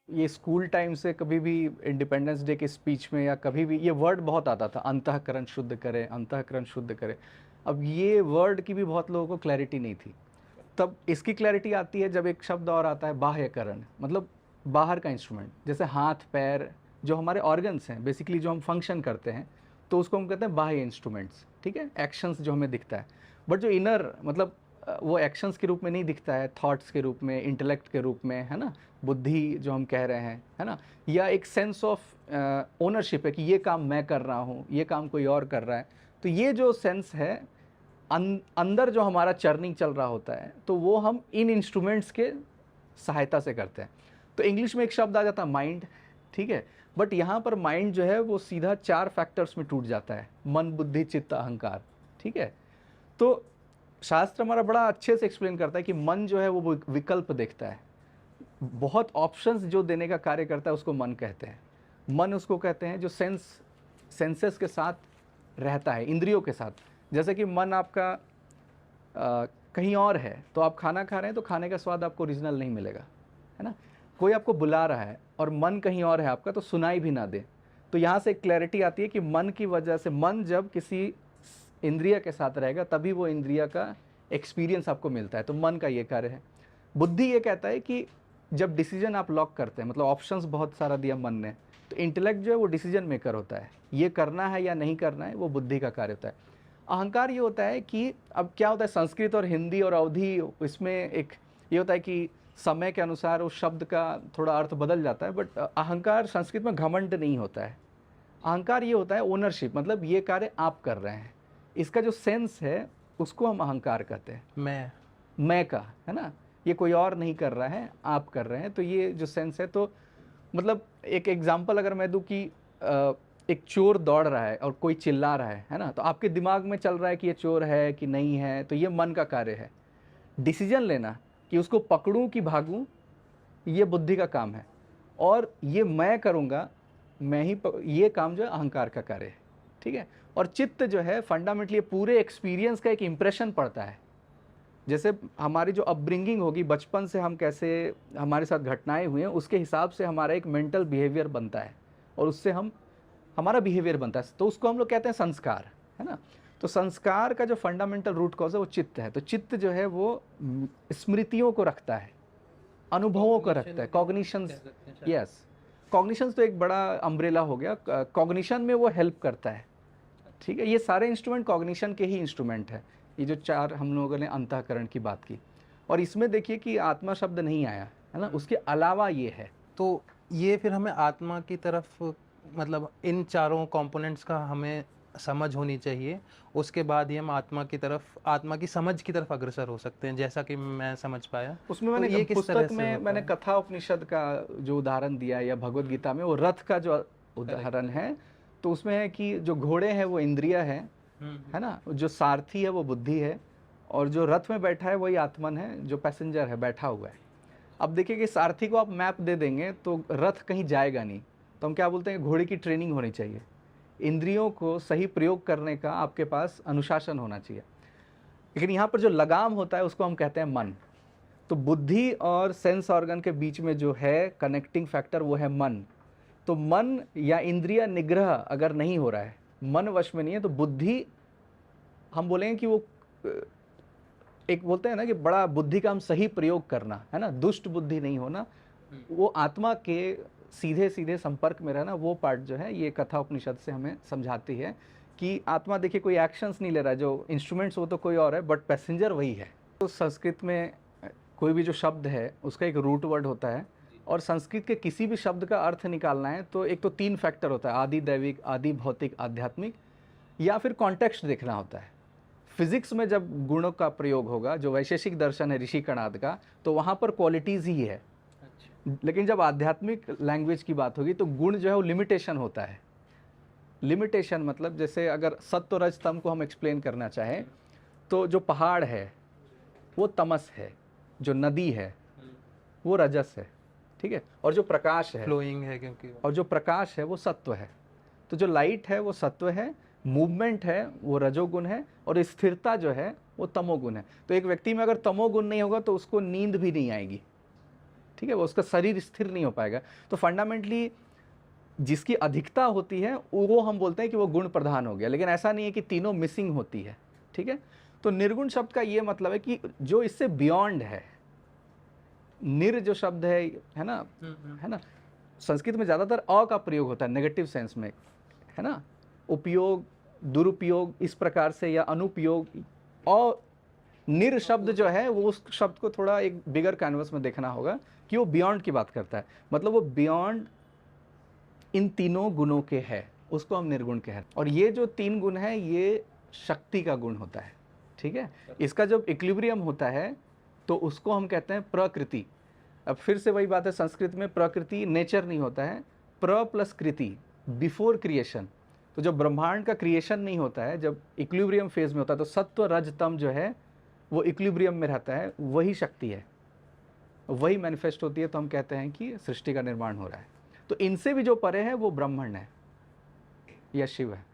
ये school time से कभी भी इंडिपेंडेंस डे के स्पीच में या कभी भी ये वर्ड बहुत आता था, अंतःकरण शुद्ध करे, अंतःकरण शुद्ध करे। अब ये वर्ड की भी बहुत लोगों को क्लैरिटी नहीं थी। तब इसकी क्लैरिटी आती है जब एक शब्द और आता है बाह्यकरण, मतलब बाहर का इंस्ट्रूमेंट, जैसे हाथ पैर जो हमारे ऑर्गन्स हैं बेसिकली, जो हम फंक्शन करते हैं, तो उसको हम कहते हैं बाह्य इंस्ट्रूमेंट्स, ठीक है, एक्शंस जो हमें दिखता है। बट जो इनर मतलब वो एक्शंस के रूप में नहीं दिखता है, थॉट्स के रूप में, इंटेलेक्ट के रूप में, है ना, बुद्धि जो हम कह रहे हैं, है ना, या एक सेंस ऑफ ओनरशिप है कि ये काम मैं कर रहा हूँ, ये काम कोई और कर रहा है। तो ये जो सेंस है अंदर जो हमारा चर्निंग चल रहा होता है, तो वो हम इन इंस्ट्रूमेंट्स के सहायता से करते हैं। तो इंग्लिश में एक शब्द आ जाता है माइंड, ठीक है, बट यहाँ पर माइंड जो है वो सीधा 4 फैक्टर्स में टूट जाता है, मन बुद्धि चित्त अहंकार, ठीक है। तो शास्त्र हमारा बड़ा अच्छे से एक्सप्लेन करता है कि मन जो है वो विकल्प देखता है, बहुत ऑप्शंस जो देने का कार्य करता है उसको मन कहते हैं। मन उसको कहते हैं जो सेंसेस के साथ रहता है, इंद्रियों के साथ। जैसे कि मन आपका कहीं और है, तो आप खाना खा रहे हैं तो खाने का स्वाद आपको ओरिजिनल नहीं मिलेगा, है ना। कोई आपको बुला रहा है और मन कहीं और है आपका, तो सुनाई भी ना दे। तो यहाँ से एक क्लैरिटी आती है कि मन की वजह से, मन जब किसी इंद्रिय के साथ रहेगा तभी वो इंद्रिय का एक्सपीरियंस आपको मिलता है। तो मन का ये कार्य है। बुद्धि ये कहता है कि जब डिसीजन आप लॉक करते हैं, मतलब ऑप्शंस बहुत सारा दिया मन ने, तो इंटेलेक्ट जो है वो डिसीजन मेकर होता है, ये करना है या नहीं करना है, वो बुद्धि का कार्य होता है। अहंकार ये होता है कि अब क्या होता है, संस्कृत और हिंदी और अवधि, इसमें एक ये होता है कि समय के अनुसार उस शब्द का थोड़ा अर्थ बदल जाता है। बट अहंकार संस्कृत में घमंड नहीं होता है। अहंकार ये होता है ओनरशिप, मतलब ये कार्य आप कर रहे हैं, इसका जो सेंस है उसको हम अहंकार कहते हैं। मैं का, है ना, ये कोई और नहीं कर रहा है, आप कर रहे हैं। तो ये जो सेंस है, तो मतलब एक एग्जांपल अगर मैं दूं कि एक चोर दौड़ रहा है और कोई चिल्ला रहा है ना, तो आपके दिमाग में चल रहा है कि ये चोर है कि नहीं है, तो ये मन का कार्य है। डिसीजन लेना कि उसको पकड़ूं कि भागूं, ये बुद्धि का काम है। और ये मैं करूंगा, मैं ही ये काम जो है अहंकार का कार्य है, ठीक है। और चित्त जो है फंडामेंटली पूरे एक्सपीरियंस का एक इंप्रेशन पड़ता है। जैसे हमारी जो अपब्रिंगिंग होगी, बचपन से हम कैसे हमारे साथ घटनाएं हुई हैं, उसके हिसाब से हमारा एक मेंटल बिहेवियर बनता है और उससे हम हमारा बिहेवियर बनता है। तो उसको हम लोग कहते हैं संस्कार, है ना। तो संस्कार का जो फंडामेंटल रूट कॉज है वो चित्त है। तो चित्त जो है वो स्मृतियों को रखता है, अनुभवों को रखता है, कॉग्निशन। यस, कॉग्निशन तो एक बड़ा अम्ब्रेला हो गया, कॉग्निशन में वो हेल्प करता है, ठीक है। ये सारे इंस्ट्रूमेंट कॉग्निशन के ही इंस्ट्रूमेंट है, ये जो 4 हम लोगों ने अंतःकरण की बात की। और इसमें देखिए कि आत्मा शब्द नहीं आया, है ना, उसके अलावा ये है। तो ये फिर हमें आत्मा की तरफ, मतलब इन चारों कंपोनेंट्स का हमें समझ होनी चाहिए, उसके बाद ही हम आत्मा की तरफ, आत्मा की समझ की तरफ अग्रसर हो सकते हैं, जैसा कि मैं समझ पाया। उसमें तो मैंने ये किस तरह पुस्तक से में होता मैंने है? कथा उपनिषद का जो उदाहरण दिया, या भगवत गीता में वो रथ का जो उदाहरण है, तो उसमें है कि जो घोड़े हैं वो इंद्रिय है ना, जो सारथी है वो बुद्धि है, और जो रथ में बैठा है वही आत्मन है, जो पैसेंजर है बैठा हुआ है। अब देखिए कि सारथी को आप मैप दे देंगे तो रथ कहीं जाएगा नहीं। तो हम क्या बोलते हैं, घोड़े की ट्रेनिंग होनी चाहिए, इंद्रियों को सही प्रयोग करने का आपके पास अनुशासन होना चाहिए। लेकिन यहाँ पर जो लगाम होता है उसको हम कहते हैं मन। तो बुद्धि और सेंस ऑर्गन के बीच में जो है कनेक्टिंग फैक्टर वो है मन। तो मन या इंद्रिय निग्रह अगर नहीं हो रहा है, मन वश में नहीं है, तो बुद्धि, हम बोलेंगे कि वो एक बोलते हैं ना कि बड़ा बुद्धि का हम सही प्रयोग करना, है ना, दुष्ट बुद्धि नहीं होना, वो आत्मा के सीधे सीधे संपर्क में रहना, वो पार्ट जो है ये कथा उपनिषद से हमें समझाती है कि आत्मा देखिए कोई एक्शंस नहीं ले रहा है, जो इंस्ट्रूमेंट्स वो तो कोई और है बट पैसेंजर वही है। तो संस्कृत में कोई भी जो शब्द है उसका एक रूट वर्ड होता है, और संस्कृत के किसी भी शब्द का अर्थ निकालना है तो एक तो 3 फैक्टर होता है, आदि दैविक, आदि भौतिक, आध्यात्मिक, या फिर कॉन्टेक्स्ट देखना होता है। फिजिक्स में जब गुणों का प्रयोग होगा, जो वैशेषिक दर्शन है ऋषि कणाद का, तो वहाँ पर क्वालिटीज़ ही है। लेकिन जब आध्यात्मिक लैंग्वेज की बात होगी तो गुण जो है वो लिमिटेशन होता है। लिमिटेशन मतलब जैसे अगर सत्व रज तम को हम एक्सप्लेन करना चाहें, तो जो पहाड़ है वो तमस है, जो नदी है वो रजस है, ठीक है, और जो प्रकाश है, फ्लोइंग है क्योंकि, और जो प्रकाश है वो सत्व है। तो जो लाइट है वो सत्व है, मूवमेंट है वो रजोगुण है, और स्थिरता जो है वो तमोगुण है। तो एक व्यक्ति में अगर तमोगुण नहीं होगा तो उसको नींद भी नहीं आएगी, ठीक है, वो उसका शरीर स्थिर नहीं हो पाएगा। तो फंडामेंटली जिसकी अधिकता होती है वो हम बोलते हैं कि वो गुण प्रधान हो गया, लेकिन ऐसा नहीं है कि तीनों मिसिंग होती है, ठीक है। तो निर्गुण शब्द का ये मतलब है कि जो इससे बियॉन्ड है। निर जो शब्द है ना, है ना, संस्कृत में ज़्यादातर अ का प्रयोग होता है नेगेटिव सेंस में, है ना, उपयोग, दुरुपयोग इस प्रकार से, या अनुपयोग। और निर शब्द जो है वो उस शब्द को थोड़ा एक बिगर कैनवस में देखना होगा कि वो बियॉन्ड की बात करता है, मतलब वो बियॉन्ड इन तीनों गुणों के है, उसको हम निर्गुण कह रहे हैं। और ये जो 3 गुण है ये शक्ति का गुण होता है, ठीक है। इसका जब इक्विलिब्रियम होता है तो उसको हम कहते हैं प्रकृति। अब फिर से वही बात है, संस्कृत में प्रकृति नेचर नहीं होता है, प्र प्लस कृति, बिफोर क्रिएशन। तो जब ब्रह्मांड का क्रिएशन नहीं होता है, जब इक्विलिब्रियम फेज में होता है, तो सत्व रज तम जो है वो इक्विलिब्रियम में रहता है, वही शक्ति है, वही मैनिफेस्ट होती है। तो हम कहते हैं कि सृष्टि का निर्माण हो रहा है। तो इनसे भी जो परे है वो ब्रह्मांड है या शिव है।